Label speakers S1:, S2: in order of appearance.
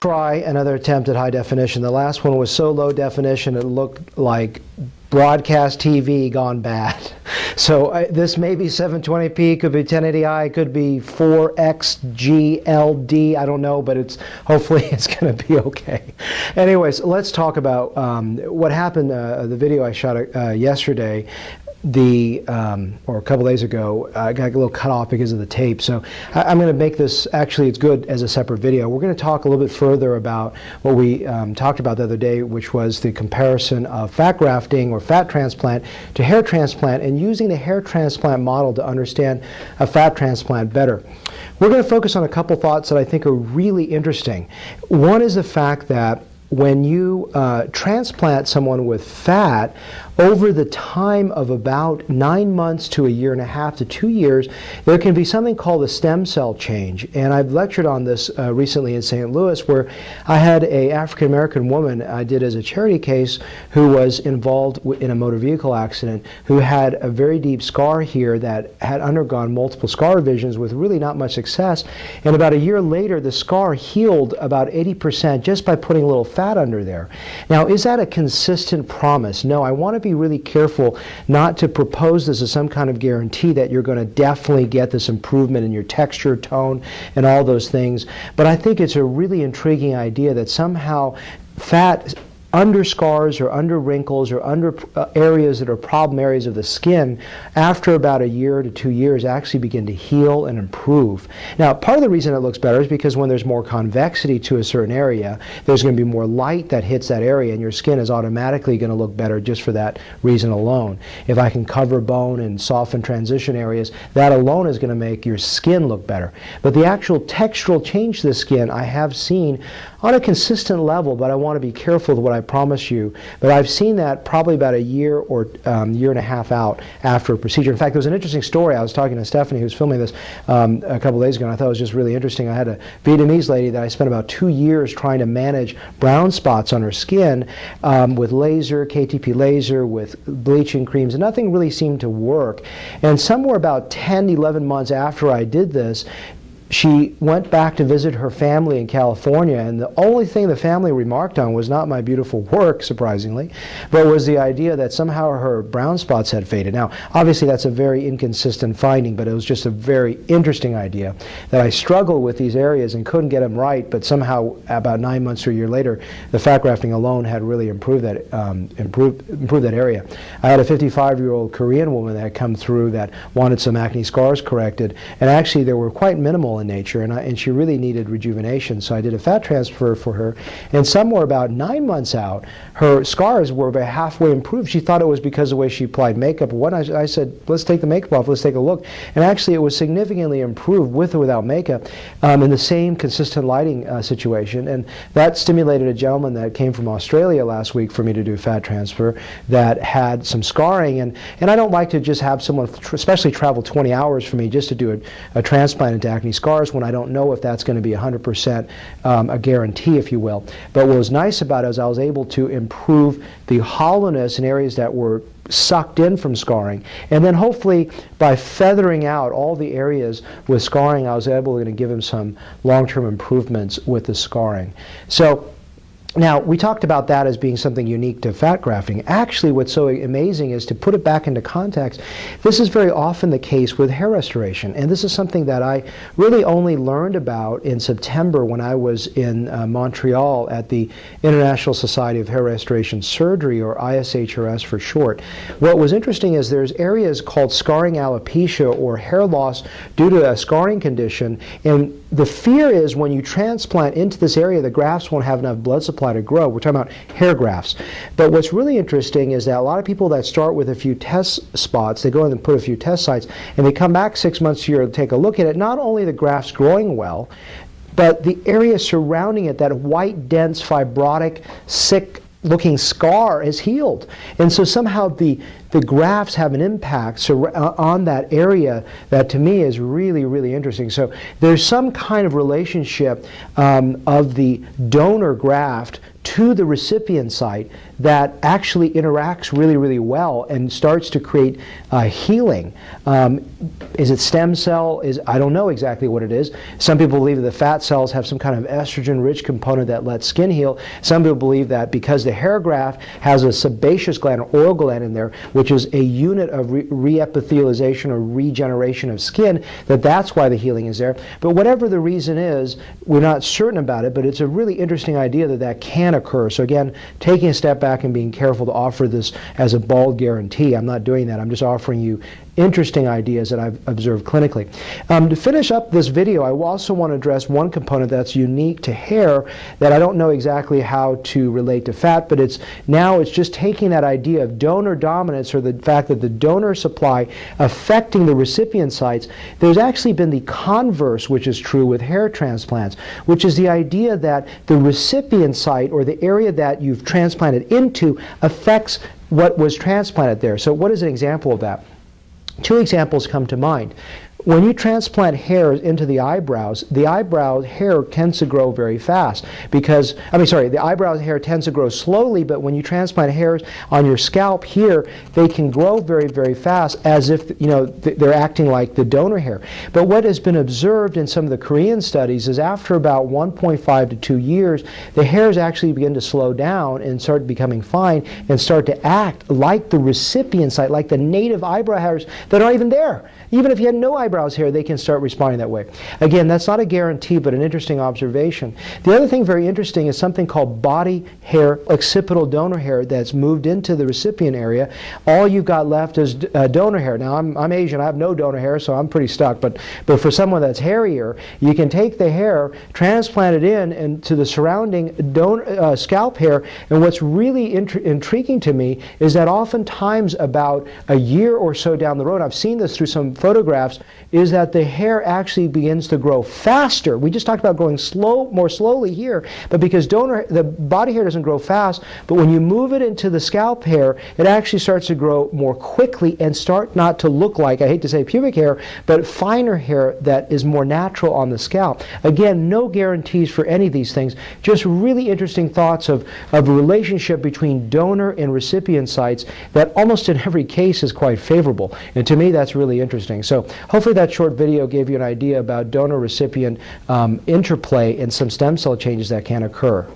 S1: Try another attempt at high definition. The last one was so low definition it looked like broadcast TV gone bad. So this may be 720p, could be 1080i, could be 4XGLD, I don't know, but hopefully it's going to be okay. Anyways, let's talk about what happened. The video I shot yesterday, or a couple days ago, I got a little cut off because of the tape. So I'm going to make this, actually it's good as a separate video. We're going to talk a little bit further about what we talked about the other day, which was the comparison of fat grafting or fat transplant to hair transplant, and using the hair transplant model to understand a fat transplant better. We're going to focus on a couple thoughts that I think are really interesting. One is the fact that when you transplant someone with fat, over the time of about 9 months to a year and a half to 2 years, there can be something called a stem cell change. And I've lectured on this recently in St. Louis, where I had an African-American woman I did as a charity case who was involved in a motor vehicle accident, who had a very deep scar here that had undergone multiple scar revisions with really not much success. And about a year later, the scar healed about 80% just by putting a little fat under there. Now, is that a consistent promise? No, I want to be really careful not to propose this as some kind of guarantee that you're going to definitely get this improvement in your texture, tone, and all those things. But I think it's a really intriguing idea that somehow fat under scars or under wrinkles or under areas that are problem areas of the skin, after about a year to 2 years, actually begin to heal and improve. Now, part of the reason it looks better is because when there's more convexity to a certain area, there's going to be more light that hits that area, and your skin is automatically going to look better just for that reason alone. If I can cover bone and soften transition areas, that alone is going to make your skin look better. But the actual textural change to the skin I have seen on a consistent level, but I want to be careful with what I promise you. But I've seen that probably about a year or year and a half out after a procedure. In fact, there was an interesting story. I was talking to Stephanie, who was filming this a couple days ago, and I thought it was just really interesting. I had a Vietnamese lady that I spent about 2 years trying to manage brown spots on her skin with laser, KTP laser, with bleaching creams, and nothing really seemed to work. And somewhere about 10, 11 months after I did this, she went back to visit her family in California, and the only thing the family remarked on was not my beautiful work, surprisingly, but was the idea that somehow her brown spots had faded. Now, obviously that's a very inconsistent finding, but it was just a very interesting idea that I struggled with these areas and couldn't get them right, but somehow about 9 months or a year later, the fat grafting alone had really improved that, improved that area. I had a 55-year-old Korean woman that had come through that wanted some acne scars corrected, and actually they were quite minimal in nature, and she really needed rejuvenation, so I did a fat transfer for her, and somewhere about 9 months out, her scars were about halfway improved. She thought it was because of the way she applied makeup. When I said, let's take the makeup off, let's take a look, and actually it was significantly improved with or without makeup in the same consistent lighting situation, and that stimulated a gentleman that came from Australia last week for me to do fat transfer that had some scarring, and I don't like to just have someone especially travel 20 hours for me just to do a transplant into acne scars when I don't know if that's going to be 100% a guarantee, if you will. But what was nice about it is I was able to improve the hollowness in areas that were sucked in from scarring, and then hopefully by feathering out all the areas with scarring, I was able to give him some long-term improvements with the scarring. So now, we talked about that as being something unique to fat grafting. Actually, what's so amazing is to put it back into context. This is very often the case with hair restoration, and this is something that I really only learned about in September when I was in Montreal at the International Society of Hair Restoration Surgery, or ISHRS for short. What was interesting is there's areas called scarring alopecia, or hair loss due to a scarring condition, and the fear is when you transplant into this area, the grafts won't have enough blood supply to grow. We're talking about hair grafts. But what's really interesting is that a lot of people that start with a few test spots, they go in and put a few test sites, and they come back 6 months to a year to take a look at it. Not only the grafts growing well, but the area surrounding it, that white, dense, fibrotic, sick-looking scar is healed. And so somehow the grafts have an impact on that area that to me is really, really interesting. So there's some kind of relationship of the donor graft to the recipient site that actually interacts really, really well and starts to create healing. Is it stem cell? I don't know exactly what it is. Some people believe that the fat cells have some kind of estrogen-rich component that lets skin heal. Some people believe that because the hair graft has a sebaceous gland or oil gland in there, which is a unit of re-epithelialization or regeneration of skin, that's why the healing is there. But whatever the reason is, we're not certain about it, but it's a really interesting idea that can occur. So again, taking a step back and being careful to offer this as a bald guarantee. I'm not doing that. I'm just offering you interesting ideas that I've observed clinically. To finish up this video, I also want to address one component that's unique to hair that I don't know exactly how to relate to fat, but it's just taking that idea of donor dominance, or the fact that the donor supply affecting the recipient sites. There's actually been the converse, which is true with hair transplants, which is the idea that the recipient site, or the area that you've transplanted into, affects what was transplanted there. So what is an example of that? Two examples come to mind. When you transplant hairs into the eyebrow hair tends to grow very fast because, the eyebrow hair tends to grow slowly, but when you transplant hairs on your scalp here, they can grow very, very fast as if, they're acting like the donor hair. But what has been observed in some of the Korean studies is after about 1.5 to 2 years, the hairs actually begin to slow down and start becoming fine and start to act like the recipient site, like the native eyebrow hairs that aren't even there. Even if you had no eyebrows here, they can start responding that way. Again, that's not a guarantee, but an interesting observation. The other thing very interesting is something called body hair, occipital donor hair, that's moved into the recipient area. All you've got left is donor hair. Now, I'm Asian. I have no donor hair, so I'm pretty stuck. But for someone that's hairier, you can take the hair, transplant it into the surrounding scalp hair. And what's really intriguing to me is that oftentimes about a year or so down the road, I've seen this through some photographs, is that the hair actually begins to grow faster. We just talked about growing more slowly here, but because the body hair doesn't grow fast, but when you move it into the scalp hair, it actually starts to grow more quickly and start not to look like, I hate to say pubic hair, but finer hair that is more natural on the scalp. Again, no guarantees for any of these things, just really interesting thoughts of a relationship between donor and recipient sites that almost in every case is quite favorable. And to me, that's really interesting. So hopefully that short video gave you an idea about donor-recipient interplay and some stem cell changes that can occur.